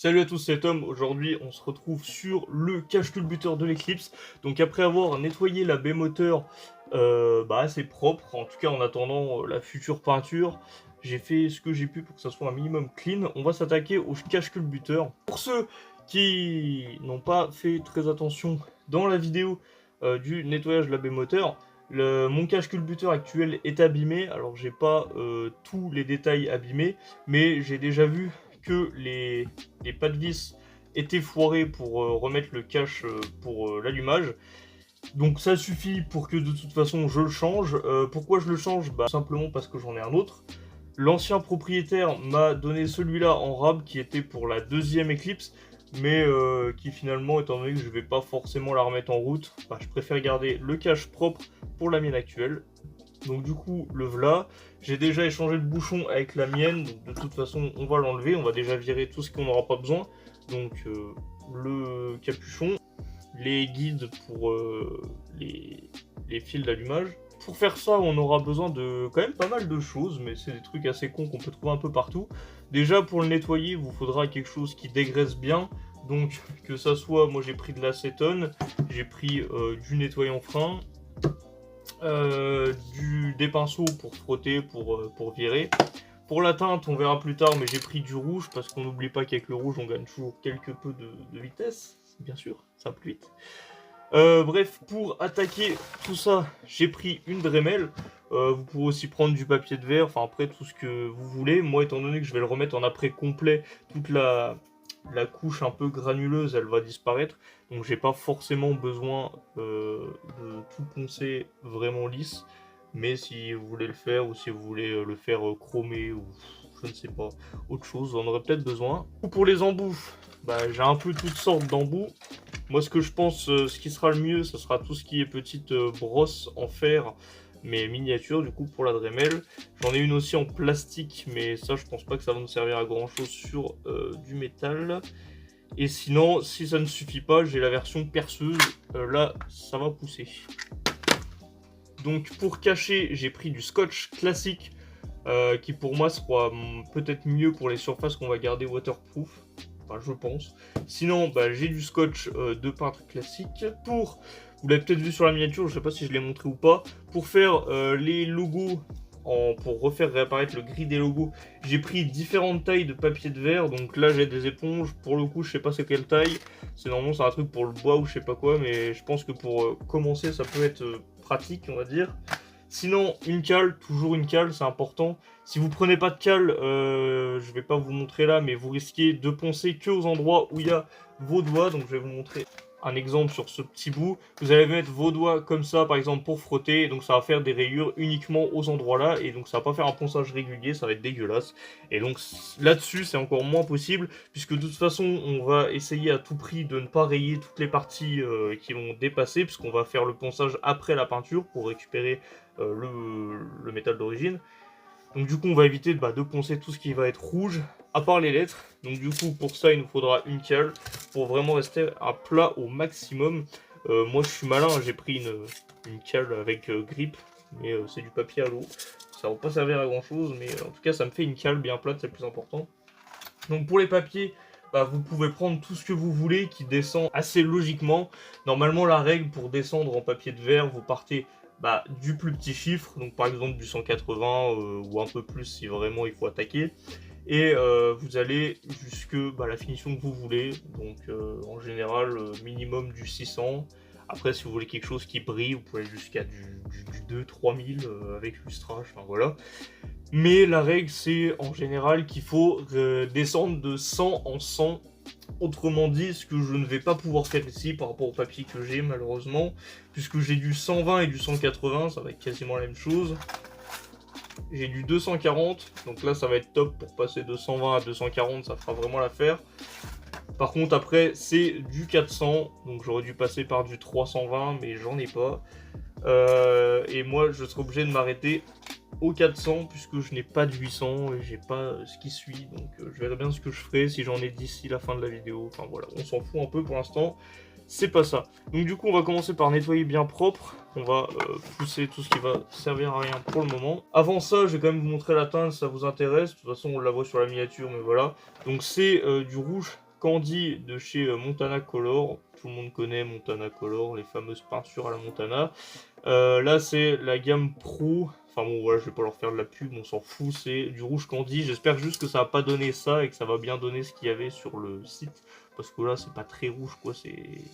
Salut à tous, c'est Tom. Aujourd'hui, on se retrouve sur le cache-culbuteur de l'Eclipse. Donc après avoir nettoyé la baie moteur assez propre, en tout cas en attendant la future peinture, j'ai fait ce que j'ai pu pour que ça soit un minimum clean. On va s'attaquer au cache-culbuteur. Pour ceux qui n'ont pas fait très attention dans la vidéo du nettoyage de la baie moteur, mon cache-culbuteur actuel est abîmé. Alors j'ai pas tous les détails abîmés, mais j'ai déjà vu que les pas de vis étaient foirés pour remettre le cache pour l'allumage. Donc ça suffit pour que de toute façon je le change. Pourquoi je le change? Tout simplement parce que j'en ai un autre. L'ancien propriétaire m'a donné celui-là en rab qui était pour la deuxième Eclipse, mais qui finalement, étant donné que je vais pas forcément la remettre en route, je préfère garder le cache propre pour la mienne actuelle. Donc du coup, le voilà. J'ai déjà échangé le bouchon avec la mienne, donc de toute façon, on va l'enlever. On va déjà virer tout ce qu'on n'aura pas besoin. Donc le capuchon, les guides pour les fils d'allumage. Pour faire ça, on aura besoin de quand même pas mal de choses, mais c'est des trucs assez cons qu'on peut trouver un peu partout. Déjà, pour le nettoyer, il vous faudra quelque chose qui dégraisse bien. Donc que ça soit, moi j'ai pris de l'acétone, j'ai pris du nettoyant frein, des pinceaux pour frotter, pour virer. Pour la teinte, on verra plus tard, mais j'ai pris du rouge parce qu'on n'oublie pas qu'avec le rouge, on gagne toujours quelque peu de vitesse, bien sûr, ça va plus vite. Bref, pour attaquer tout ça, j'ai pris une Dremel. Vous pouvez aussi prendre du papier de verre, enfin après tout ce que vous voulez. Moi, étant donné que je vais le remettre en après complet, toute la couche un peu granuleuse, elle va disparaître. Donc j'ai pas forcément besoin de tout poncer vraiment lisse. Mais si vous voulez le faire, ou si vous voulez le faire chromé, ou je ne sais pas, autre chose, vous en aurez peut-être besoin. Pour les embouts, j'ai un peu toutes sortes d'embouts. Moi, ce que je pense, ce qui sera le mieux, ce sera tout ce qui est petite brosse en fer, mais miniature, du coup, pour la Dremel. J'en ai une aussi en plastique, mais ça, je pense pas que ça va nous servir à grand-chose sur du métal. Et sinon, si ça ne suffit pas, j'ai la version perceuse. Là, ça va pousser. Donc, pour cacher, j'ai pris du scotch classique, qui pour moi sera peut-être mieux pour les surfaces qu'on va garder waterproof. Enfin, je pense. Sinon, j'ai du scotch de peintre classique. Vous l'avez peut-être vu sur la miniature, je sais pas si je l'ai montré ou pas, pour faire les logos, pour refaire réapparaître le gris des logos, j'ai pris différentes tailles de papier de verre. Donc là, j'ai des éponges. Pour le coup, je sais pas c'est quelle taille. C'est normalement c'est un truc pour le bois ou je sais pas quoi, mais je pense que pour commencer, ça peut être pratique, on va dire. Sinon, une cale, toujours une cale, c'est important. Si vous prenez pas de cale, je vais pas vous montrer là, mais vous risquez de poncer que aux endroits où il y a vos doigts. Donc je vais vous montrer un exemple sur ce petit bout. Vous allez mettre vos doigts comme ça, par exemple, pour frotter. Donc ça va faire des rayures uniquement aux endroits là. Et donc ça va pas faire un ponçage régulier, ça va être dégueulasse. Et donc là-dessus, c'est encore moins possible, puisque de toute façon, on va essayer à tout prix de ne pas rayer toutes les parties qui vont dépasser, puisqu'on va faire le ponçage après la peinture pour récupérer le métal d'origine. Donc du coup on va éviter de poncer tout ce qui va être rouge, à part les lettres. Donc du coup pour ça il nous faudra une cale, pour vraiment rester à plat au maximum. Moi je suis malin, j'ai pris une cale avec grip, mais c'est du papier à l'eau. Ça va pas servir à grand chose, mais en tout cas ça me fait une cale bien plate, c'est le plus important. Donc pour les papiers, vous pouvez prendre tout ce que vous voulez qui descend assez logiquement. Normalement la règle pour descendre en papier de verre, vous partez du plus petit chiffre, donc par exemple du 180 ou un peu plus si vraiment il faut attaquer. Et vous allez jusque la finition que vous voulez, donc en général minimum du 600. Après si vous voulez quelque chose qui brille, vous pouvez aller jusqu'à du 2-3000 avec lustrage, enfin voilà. Mais la règle c'est en général qu'il faut descendre de 100 en 100. Autrement dit, ce que je ne vais pas pouvoir faire ici par rapport au papier que j'ai malheureusement, puisque j'ai du 120 et du 180, ça va être quasiment la même chose. J'ai du 240, donc là ça va être top pour passer de 120 à 240, ça fera vraiment l'affaire. Par contre après c'est du 400, donc j'aurais dû passer par du 320, mais j'en ai pas. Et moi je serai obligé de m'arrêter au 400 puisque je n'ai pas de 800 et j'ai pas ce qui suit, donc je verrai bien ce que je ferai si j'en ai d'ici la fin de la vidéo. Enfin voilà, on s'en fout un peu pour l'instant, c'est pas ça. Donc du coup on va commencer par nettoyer bien propre, on va pousser tout ce qui va servir à rien pour le moment. Avant ça je vais quand même vous montrer la teinte si ça vous intéresse, de toute façon on la voit sur la miniature mais voilà. Donc c'est du rouge Candy de chez Montana Color. Tout le monde connaît Montana Color, les fameuses peintures à la Montana. Là, c'est la gamme Pro. Enfin bon, voilà, je vais pas leur faire de la pub, on s'en fout. C'est du rouge Candy. J'espère juste que ça va pas donner ça et que ça va bien donner ce qu'il y avait sur le site. Parce que là, c'est pas très rouge, quoi.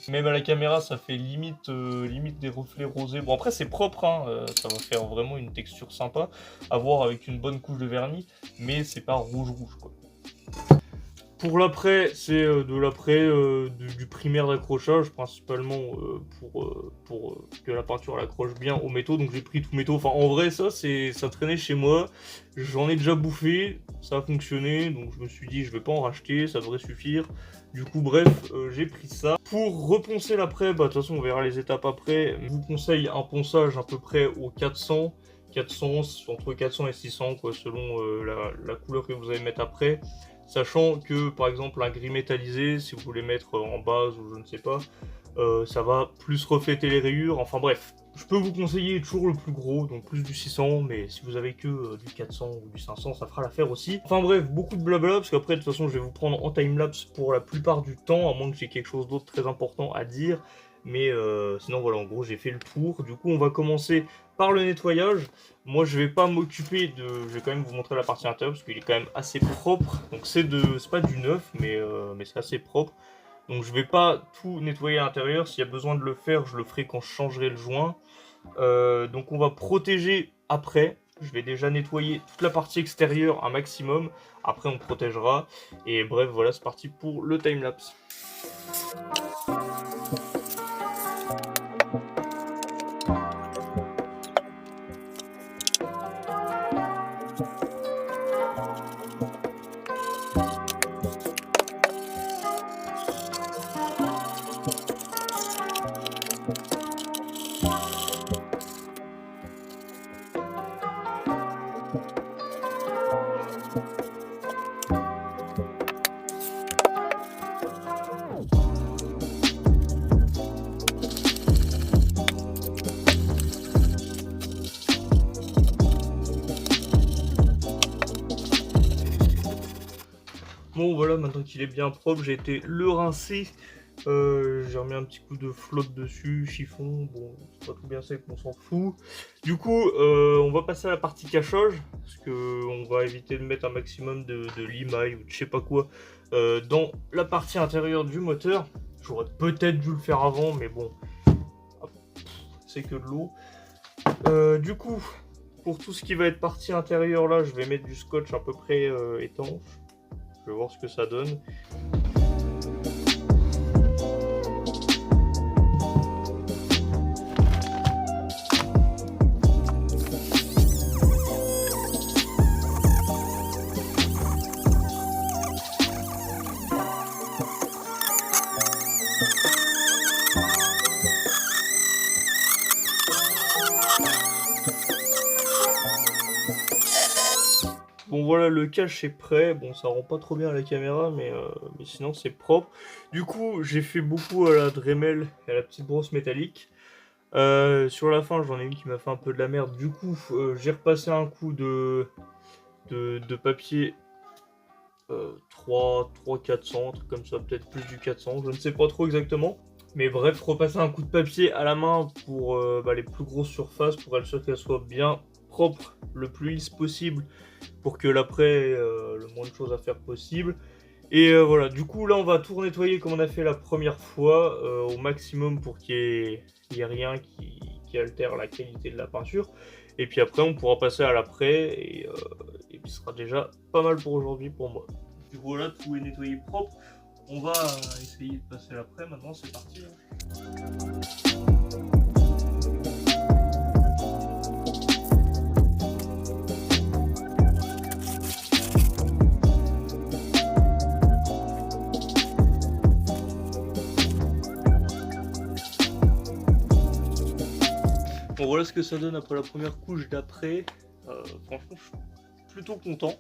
Même à la caméra, ça fait limite des reflets rosés. Bon, après, c'est propre, hein. Ça va faire vraiment une texture sympa à voir avec une bonne couche de vernis. Mais c'est pas rouge, quoi. Pour l'après, c'est de l'après du primaire d'accrochage, principalement pour que la peinture accroche bien aux métaux. Donc j'ai pris tout métaux. Enfin, en vrai, ça traînait chez moi. J'en ai déjà bouffé, ça a fonctionné. Donc je me suis dit, je vais pas en racheter, ça devrait suffire. Du coup, bref, j'ai pris ça. Pour reponcer l'après, bah de toute façon, on verra les étapes après. Je vous conseille un ponçage à peu près au 400. 400, entre 400 et 600, quoi, selon la couleur que vous allez mettre après. Sachant que, par exemple, un gris métallisé, si vous voulez mettre en base ou je ne sais pas, ça va plus refléter les rayures. Enfin bref, je peux vous conseiller toujours le plus gros, donc plus du 600, mais si vous avez que du 400 ou du 500, ça fera l'affaire aussi. Enfin bref, beaucoup de blabla, parce qu'après, de toute façon, je vais vous prendre en timelapse pour la plupart du temps, à moins que j'ai quelque chose d'autre très important à dire. Mais sinon, voilà, en gros, j'ai fait le tour. Du coup, on va commencer par le nettoyage. Moi, je vais pas m'occuper de... Je vais quand même vous montrer la partie intérieure, parce qu'il est quand même assez propre. Donc, c'est pas du neuf, mais c'est assez propre. Donc, je vais pas tout nettoyer à l'intérieur. S'il y a besoin de le faire, je le ferai quand je changerai le joint. Donc, on va protéger après. Je vais déjà nettoyer toute la partie extérieure un maximum. Après, on protégera. Et bref, voilà, c'est parti pour le timelapse. Bon voilà, maintenant qu'il est bien propre, j'ai été le rincer. J'ai remis un petit coup de flotte dessus, chiffon, bon, c'est pas tout bien sec, on s'en fout. Du coup, on va passer à la partie cachage, parce que on va éviter de mettre un maximum de limaille ou de je sais pas quoi dans la partie intérieure du moteur. J'aurais peut-être dû le faire avant, mais bon, c'est que de l'eau. Du coup, pour tout ce qui va être partie intérieure là, je vais mettre du scotch à peu près étanche. Je vais voir ce que ça donne. Bon voilà, le cache est prêt. Bon, ça rend pas trop bien à la caméra, mais sinon c'est propre. Du coup, j'ai fait beaucoup à la Dremel et à la petite brosse métallique. Sur la fin, j'en ai une qui m'a fait un peu de la merde. Du coup, j'ai repassé un coup de papier 400, un truc comme ça, peut-être plus du 400, je ne sais pas trop exactement. Mais bref, repasser un coup de papier à la main pour les plus grosses surfaces, pour être sûr qu'elles soient bien propres, le plus lisse possible, pour que l'après, le moins de choses à faire possible. Et voilà, du coup là on va tout nettoyer comme on a fait la première fois, au maximum pour qu'il y ait rien qui altère la qualité de la peinture. Et puis après on pourra passer à l'après, et puis ce sera déjà pas mal pour aujourd'hui pour moi. Du coup voilà, tout est nettoyé propre. On va essayer de passer à l'après maintenant, c'est parti. Bon voilà ce que ça donne après la première couche d'après. Franchement je suis plutôt content.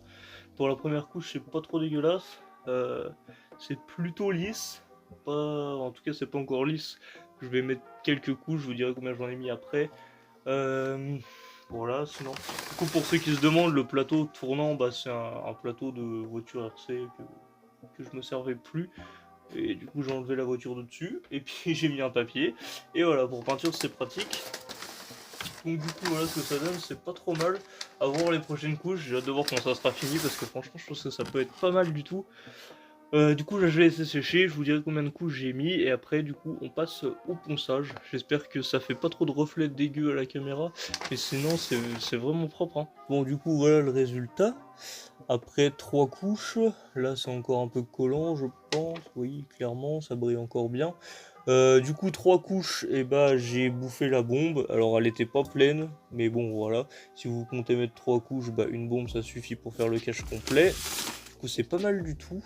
Pour la première couche c'est pas trop dégueulasse. C'est plutôt lisse. En tout cas c'est pas encore lisse. Je vais mettre quelques couches, je vous dirai combien j'en ai mis après. Voilà, sinon. Du coup pour ceux qui se demandent, le plateau tournant, bah, c'est un plateau de voiture RC que je me servais plus. Et du coup j'ai enlevé la voiture de dessus et puis j'ai mis un papier. Et voilà, pour peinture c'est pratique. Donc du coup voilà ce que ça donne, c'est pas trop mal. À voir les prochaines couches, j'ai hâte de voir quand ça sera fini parce que franchement je pense que ça peut être pas mal du tout. Du coup là je vais laisser sécher, je vous dirai combien de couches j'ai mis et après du coup on passe au ponçage. J'espère que ça fait pas trop de reflets dégueux à la caméra, mais sinon c'est vraiment propre, hein. Bon du coup voilà le résultat. Après 3 couches, là c'est encore un peu collant je pense, oui clairement ça brille encore bien. Du coup 3 couches, et bah j'ai bouffé la bombe, alors elle était pas pleine, mais bon voilà, si vous comptez mettre 3 couches, bah une bombe ça suffit pour faire le cache complet. Du coup c'est pas mal du tout.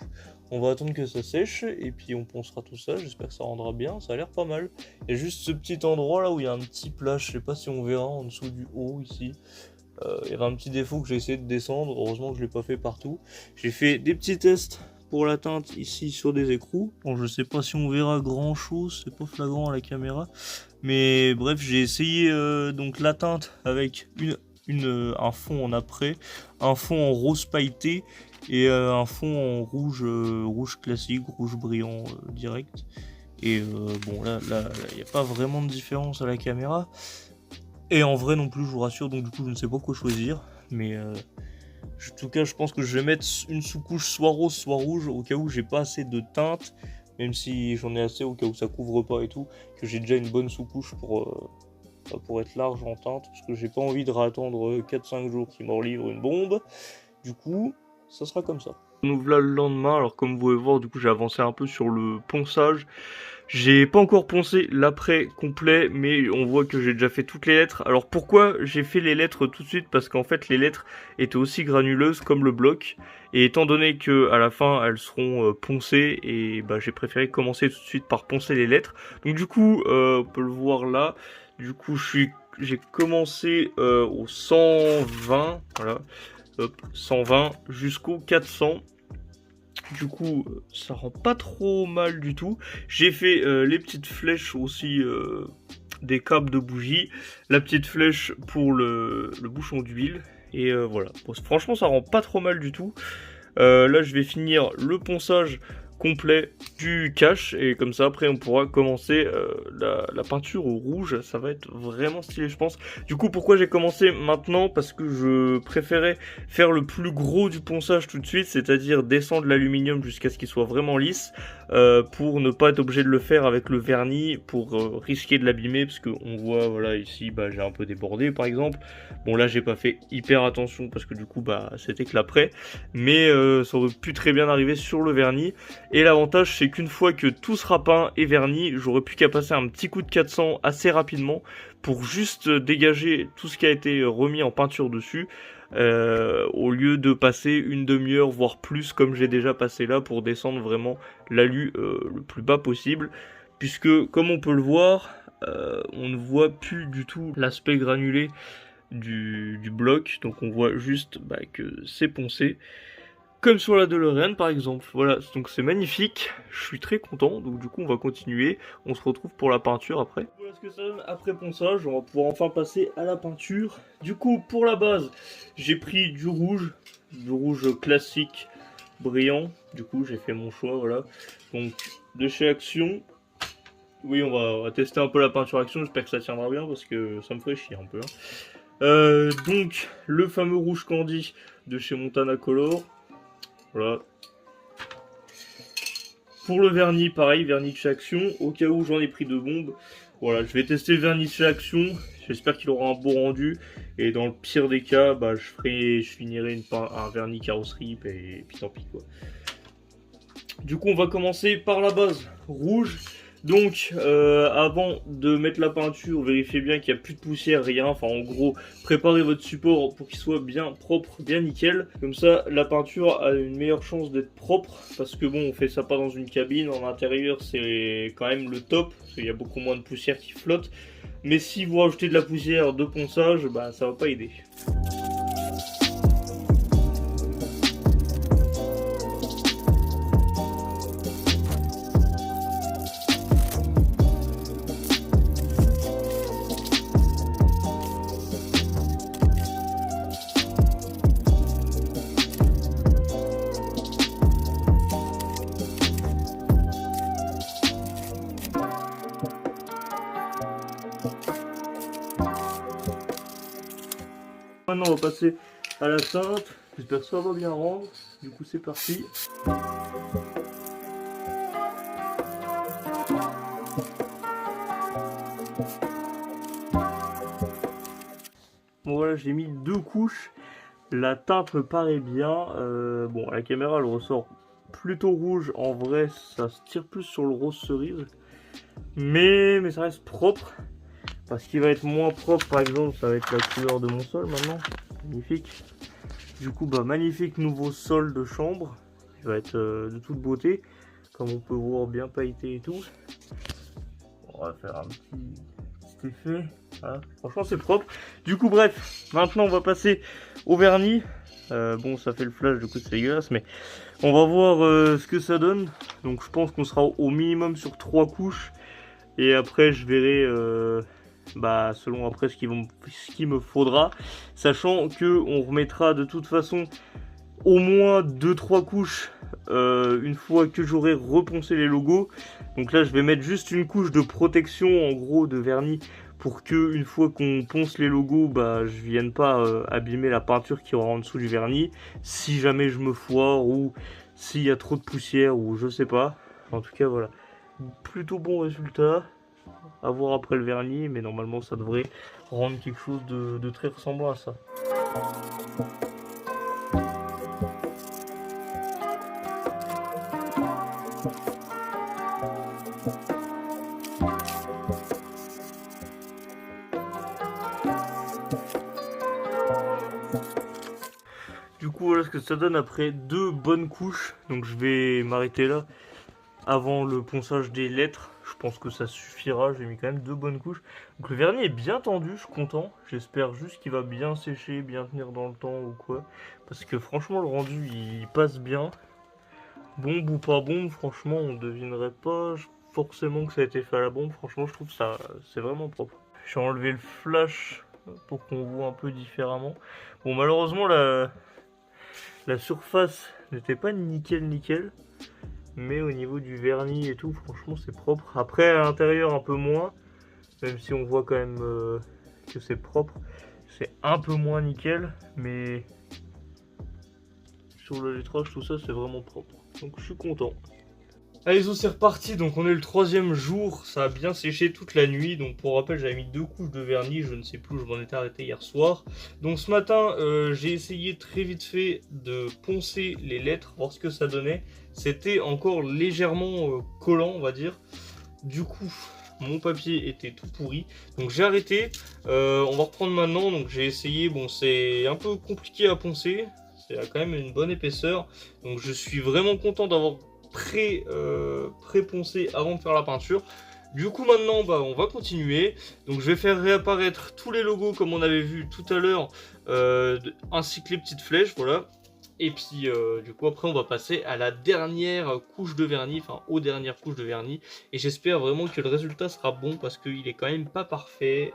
On va attendre que ça sèche et puis on poncera tout ça, j'espère que ça rendra bien, ça a l'air pas mal. Il y a juste ce petit endroit là où il y a un petit plat, je sais pas si on verra en dessous du haut ici. Il y avait un petit défaut que j'ai essayé de descendre, heureusement que je l'ai pas fait partout. J'ai fait des petits tests pour la teinte ici sur des écrous. Bon je sais pas si on verra grand chose, c'est pas flagrant à la caméra. Mais bref j'ai essayé donc la teinte avec un fond en après, un fond en rose pailleté et un fond en rouge classique, rouge brillant direct. Et bon là il n'y a pas vraiment de différence à la caméra. Et en vrai non plus, je vous rassure, donc du coup je ne sais pas quoi choisir. Mais en tout cas je pense que je vais mettre une sous-couche soit rose soit rouge au cas où j'ai pas assez de teinte. Même si j'en ai assez au cas où ça couvre pas et tout. Que j'ai déjà une bonne sous-couche pour être large en teinte. Parce que j'ai pas envie de réattendre 4-5 jours qu'ils me relivrent une bombe. Du coup, ça sera comme ça. Nous voilà le lendemain, alors comme vous pouvez voir, du coup j'ai avancé un peu sur le ponçage. J'ai pas encore poncé l'après complet, mais on voit que j'ai déjà fait toutes les lettres. Alors pourquoi j'ai fait les lettres tout de suite? Parce qu'en fait les lettres étaient aussi granuleuses comme le bloc. Et étant donné que à la fin elles seront poncées, et bah j'ai préféré commencer tout de suite par poncer les lettres. Donc du coup, on peut le voir là. Du coup j'ai commencé au 120, voilà. Hop, 120 jusqu'au 400. Du coup, ça rend pas trop mal du tout. J'ai fait les petites flèches aussi des câbles de bougie. La petite flèche pour le bouchon d'huile. Et voilà. Bon, franchement, ça rend pas trop mal du tout. Là, je vais finir le ponçage complet du cache et comme ça après on pourra commencer la peinture au rouge. Ça va être vraiment stylé je pense. Du coup pourquoi j'ai commencé maintenant? Parce que je préférais faire le plus gros du ponçage tout de suite, c'est-à-dire descendre l'aluminium jusqu'à ce qu'il soit vraiment lisse pour ne pas être obligé de le faire avec le vernis pour risquer de l'abîmer parce qu'on voit voilà ici bah, j'ai un peu débordé par exemple. Bon là j'ai pas fait hyper attention parce que du coup bah c'était que l'après, mais ça aurait pu très bien arriver sur le vernis. Et l'avantage c'est qu'une fois que tout sera peint et verni, j'aurais plus qu'à passer un petit coup de 400 assez rapidement pour juste dégager tout ce qui a été remis en peinture dessus, au lieu de passer une demi-heure voire plus comme j'ai déjà passé là pour descendre vraiment l'alu le plus bas possible. Puisque comme on peut le voir, on ne voit plus du tout l'aspect granulé du bloc, donc on voit juste bah, que c'est poncé. Comme sur la DeLorean par exemple, voilà, donc c'est magnifique, je suis très content, donc du coup on va continuer, on se retrouve pour la peinture après. Voilà ce que ça donne après ponçage, on va pouvoir enfin passer à la peinture. Du coup pour la base, j'ai pris du rouge classique, brillant, du coup j'ai fait mon choix, voilà. Donc de chez Action, oui on va tester un peu la peinture Action, j'espère que ça tiendra bien parce que ça me ferait chier un peu. Hein. Donc le fameux rouge candy de chez Montana Color. Voilà. Pour le vernis, pareil, vernis de chez Action. Au cas où j'en ai pris 2 bombes. Voilà, je vais tester le vernis de chez Action. J'espère qu'il aura un beau rendu. Et dans le pire des cas, bah, je finirai un vernis carrosserie. Et puis tant pis quoi. Du coup, on va commencer par la base rouge. Donc, avant de mettre la peinture, vérifiez bien qu'il n'y a plus de poussière, rien. Enfin, en gros, préparez votre support pour qu'il soit bien propre, bien nickel. Comme ça, la peinture a une meilleure chance d'être propre. Parce que bon, on fait ça pas dans une cabine. En intérieur, c'est quand même le top. Parce qu'il y a beaucoup moins de poussière qui flotte. Mais si vous rajoutez de la poussière de ponçage, bah, ça va pas aider. Maintenant on va passer à la teinte, j'espère que ça va bien rendre, du coup c'est parti. Bon voilà, j'ai mis 2 couches, la teinte me paraît bien, bon la caméra elle ressort plutôt rouge, en vrai ça se tire plus sur le rose cerise, mais ça reste propre. Ce qui va être moins propre par exemple, ça va être la couleur de mon sol maintenant, magnifique. Du coup bah magnifique nouveau sol de chambre, il va être de toute beauté, comme on peut voir bien pailleté et tout. On va faire un petit effet, voilà. Franchement c'est propre. Du coup bref, maintenant on va passer au vernis. Bon ça fait le flash, du coup c'est dégueulasse, mais on va voir ce que ça donne. Donc je pense qu'on sera au minimum sur 3 couches, et après je verrai selon après ce qu'il me faudra, sachant que on remettra de toute façon au moins 2-3 couches une fois que j'aurai reponcé les logos. Donc là je vais mettre juste une couche de protection en gros de vernis, pour que une fois qu'on ponce les logos, je vienne pas abîmer la peinture qui aura en dessous du vernis, si jamais je me foire ou s'il y a trop de poussière ou je sais pas. En tout cas voilà, plutôt bon résultat. À voir après le vernis, mais normalement ça devrait rendre quelque chose de très ressemblant à ça. Du coup voilà ce que ça donne après 2 bonnes couches, donc je vais m'arrêter là avant le ponçage des lettres. Je pense que ça suffira, j'ai mis quand même 2 bonnes couches. Donc le vernis est bien tendu, je suis content. J'espère juste qu'il va bien sécher, bien tenir dans le temps ou quoi. Parce que franchement le rendu il passe bien. Bombe ou pas bombe, franchement on devinerait pas forcément que ça a été fait à la bombe. Franchement je trouve ça c'est vraiment propre. J'ai enlevé le flash pour qu'on voit un peu différemment. Bon malheureusement la surface n'était pas nickel. Mais au niveau du vernis et tout, franchement c'est propre. Après à l'intérieur un peu moins, même si on voit quand même que c'est propre. C'est un peu moins nickel, mais sur le lettrage tout ça c'est vraiment propre. Donc je suis content. Allez c'est reparti, donc on est le 3e jour, ça a bien séché toute la nuit. Donc pour rappel j'avais mis 2 couches de vernis, je ne sais plus, je m'en étais arrêté hier soir. Donc ce matin j'ai essayé très vite fait de poncer les lettres, voir ce que ça donnait. C'était encore légèrement collant on va dire. Du coup mon papier était tout pourri, donc j'ai arrêté. On va reprendre maintenant, donc j'ai essayé, bon c'est un peu compliqué à poncer, c'est quand même une bonne épaisseur. Donc je suis vraiment content d'avoir pré-poncé avant de faire la peinture. Du coup maintenant on va continuer. Donc je vais faire réapparaître tous les logos comme on avait vu tout à l'heure, ainsi que les petites flèches, voilà. Et puis du coup après on va passer à la dernière couche de vernis, enfin aux dernières couches de vernis. Et j'espère vraiment que le résultat sera bon parce qu'il est quand même pas parfait.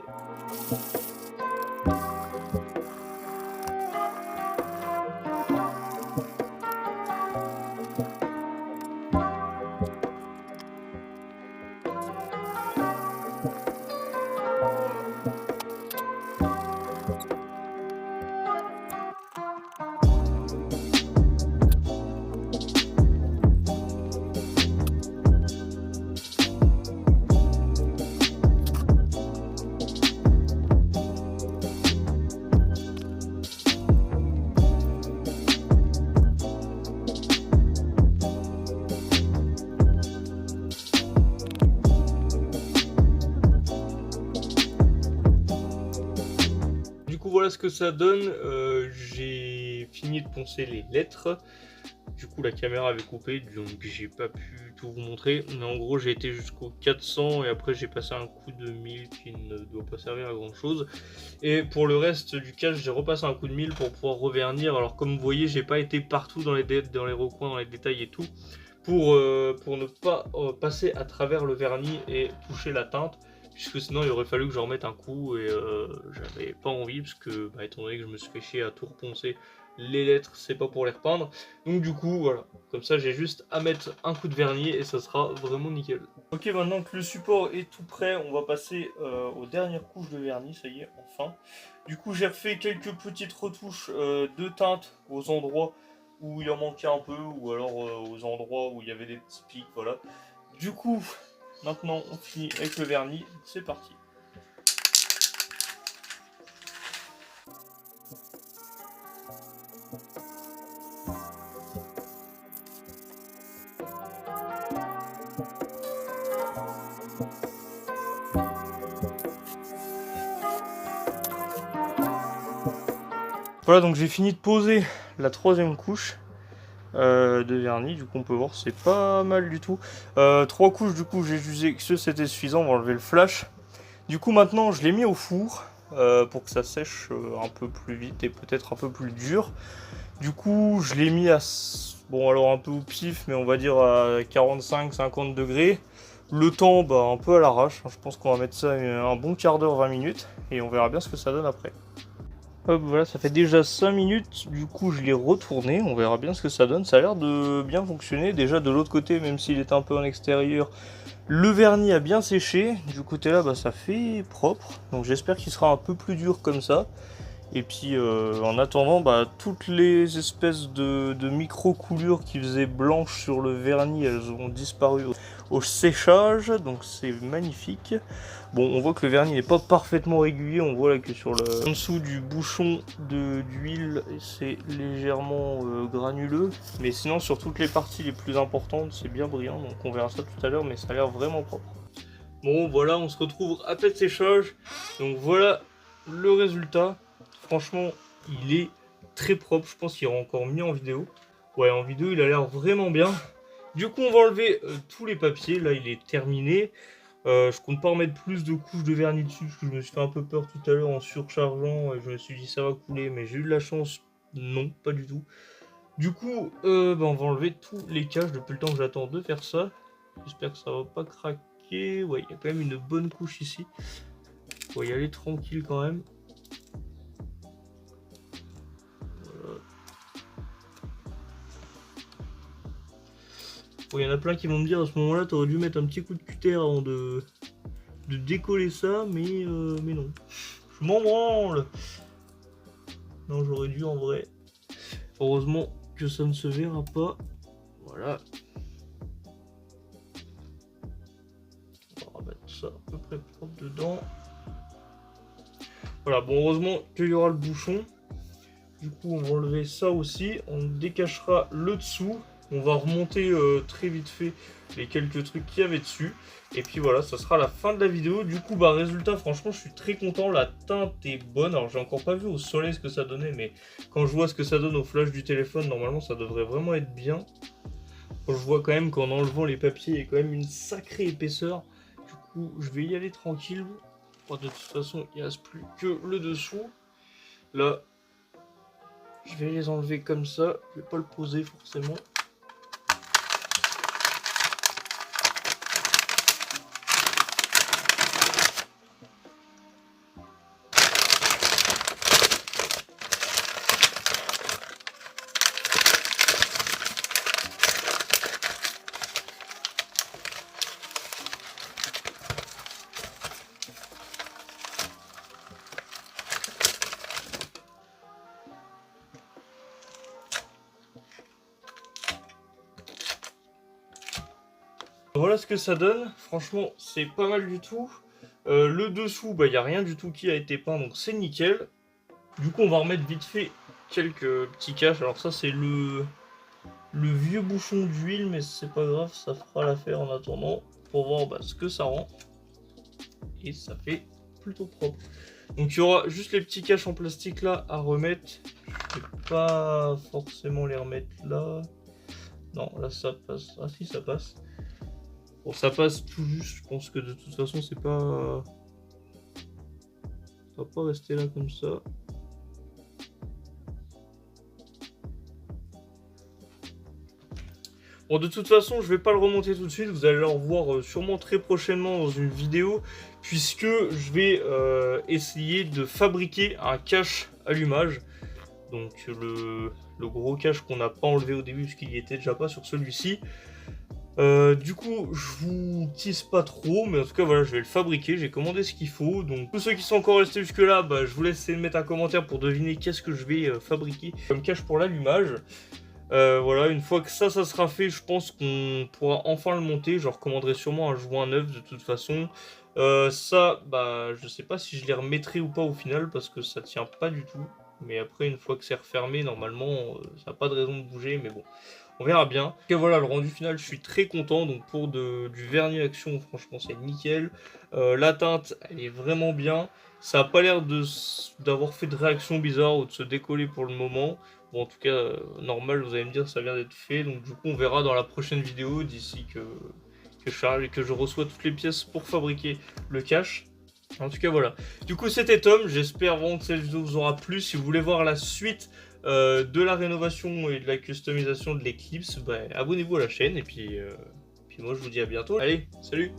Voilà ce que ça donne. J'ai fini de poncer les lettres. Du coup la caméra avait coupé, donc j'ai pas pu tout vous montrer. Mais en gros j'ai été jusqu'au 400 et après j'ai passé un coup de 1000 qui ne doit pas servir à grand chose. Et pour le reste du cache j'ai repassé un coup de 1000 pour pouvoir revernir. Alors comme vous voyez j'ai pas été partout dans les recoins, dans les détails et tout. Pour ne pas passer à travers le vernis et toucher la teinte. Puisque sinon il aurait fallu que je remette un coup et j'avais pas envie parce que étant donné que je me suis fait chier à tout reponcer les lettres, c'est pas pour les repeindre. Donc du coup, voilà, comme ça j'ai juste à mettre un coup de vernis et ça sera vraiment nickel. Ok, maintenant que le support est tout prêt, on va passer aux dernières couches de vernis, ça y est, enfin. Du coup, j'ai refait quelques petites retouches de teinte aux endroits où il en manquait un peu, ou alors aux endroits où il y avait des petits pics, voilà. Du coup, maintenant on finit avec le vernis, c'est parti. Voilà, donc j'ai fini de poser la troisième couche de vernis. Du coup, on peut voir, c'est pas mal du tout. 3 couches, du coup, j'ai jugé que c'était suffisant. On va enlever le flash. Du coup, maintenant, je l'ai mis au four pour que ça sèche un peu plus vite et peut-être un peu plus dur. Du coup, je l'ai mis à... Bon, alors un peu au pif, mais on va dire à 45-50 degrés. Le temps, bah, un peu à l'arrache. Je pense qu'on va mettre ça un bon quart d'heure, 20 minutes. Et on verra bien ce que ça donne après. Hop, voilà, ça fait déjà 5 minutes, du coup je l'ai retourné, on verra bien ce que ça donne. Ça a l'air de bien fonctionner, déjà de l'autre côté, même s'il est un peu en extérieur, le vernis a bien séché. Du côté là, bah, ça fait propre, donc j'espère qu'il sera un peu plus dur comme ça. Et puis en attendant, bah, toutes les espèces de micro-coulures qui faisaient blanches sur le vernis, elles ont disparu au séchage, donc c'est magnifique. Bon, on voit que le vernis n'est pas parfaitement régulier, on voit là que sur le en dessous du bouchon d'huile, c'est légèrement granuleux. Mais sinon, sur toutes les parties les plus importantes, c'est bien brillant, donc on verra ça tout à l'heure, mais ça a l'air vraiment propre. Bon, voilà, on se retrouve après le séchage, donc voilà le résultat. Franchement, il est très propre, je pense qu'il ira encore mieux en vidéo. Ouais, en vidéo, il a l'air vraiment bien. Du coup, on va enlever tous les papiers, là, il est terminé. Je compte pas remettre plus de couches de vernis dessus parce que je me suis fait un peu peur tout à l'heure en surchargeant et je me suis dit ça va couler, mais j'ai eu de la chance, non, pas du tout. Du coup, bah, on va enlever tous les caches depuis le temps que j'attends de faire ça. J'espère que ça va pas craquer. Ouais, il y a quand même une bonne couche ici. Faut y aller tranquille quand même. Voilà. Bon, il y en a plein qui vont me dire à ce moment-là, t'aurais dû mettre un petit coup de cutter avant de décoller ça, mais non. Je m'en branle. Non, j'aurais dû en vrai. Heureusement que ça ne se verra pas. Voilà. On va remettre ça à peu près propre dedans. Voilà, bon, heureusement qu'il y aura le bouchon. Du coup, on va enlever ça aussi. On décachera le dessous. On va remonter très vite fait les quelques trucs qu'il y avait dessus. Et puis voilà, ça sera la fin de la vidéo. Du coup, bah résultat, franchement, je suis très content. La teinte est bonne. Alors, j'ai encore pas vu au soleil ce que ça donnait, mais quand je vois ce que ça donne au flash du téléphone, normalement, ça devrait vraiment être bien. Je vois quand même qu'en enlevant les papiers, il y a quand même une sacrée épaisseur. Du coup, je vais y aller tranquille. Bon, de toute façon, il ne reste plus que le dessous. Là, je vais les enlever comme ça. Je vais pas le poser forcément. Voilà ce que ça donne, franchement c'est pas mal du tout. Le dessous, bah il n'y a rien du tout qui a été peint, donc c'est nickel. Du coup on va remettre vite fait quelques petits caches. Alors ça c'est le vieux bouchon d'huile, mais c'est pas grave, ça fera l'affaire en attendant pour voir ce que ça rend. Et ça fait plutôt propre. Donc il y aura juste les petits caches en plastique là à remettre. Je vais pas forcément les remettre là. Non, là ça passe. Ah si, ça passe. Bon, ça passe tout juste, je pense que de toute façon c'est pas... Ça va pas rester là comme ça. Bon, de toute façon, je vais pas le remonter tout de suite, vous allez le revoir sûrement très prochainement dans une vidéo, puisque je vais essayer de fabriquer un cache allumage. Donc le gros cache qu'on n'a pas enlevé au début parce qu'il y était déjà pas sur celui-ci. Du coup, je vous tease pas trop, mais en tout cas, voilà, je vais le fabriquer. J'ai commandé ce qu'il faut. Donc, tous ceux qui sont encore restés jusque-là, bah, je vous laisse essayer de mettre un commentaire pour deviner qu'est-ce que je vais fabriquer comme cache pour l'allumage. Voilà, une fois que ça sera fait, je pense qu'on pourra enfin le monter. Je recommanderai sûrement un joint neuf de toute façon. Ça, bah, je sais pas si je les remettrai ou pas au final parce que ça tient pas du tout. Mais après, une fois que c'est refermé, normalement, ça n'a pas de raison de bouger. Mais bon, on verra bien. Et voilà, le rendu final, je suis très content. Donc pour du vernis action, franchement, c'est nickel. La teinte, elle est vraiment bien. Ça n'a pas l'air d'avoir fait de réaction bizarre ou de se décoller pour le moment. Bon, en tout cas, normal, vous allez me dire, ça vient d'être fait. Donc du coup, on verra dans la prochaine vidéo d'ici que je reçois toutes les pièces pour fabriquer le cache. En tout cas, voilà. Du coup, c'était Tom. J'espère vraiment que cette vidéo vous aura plu. Si vous voulez voir la suite de la rénovation et de la customisation de l'Eclipse, bah, abonnez-vous à la chaîne. Et puis moi, je vous dis à bientôt. Allez, salut!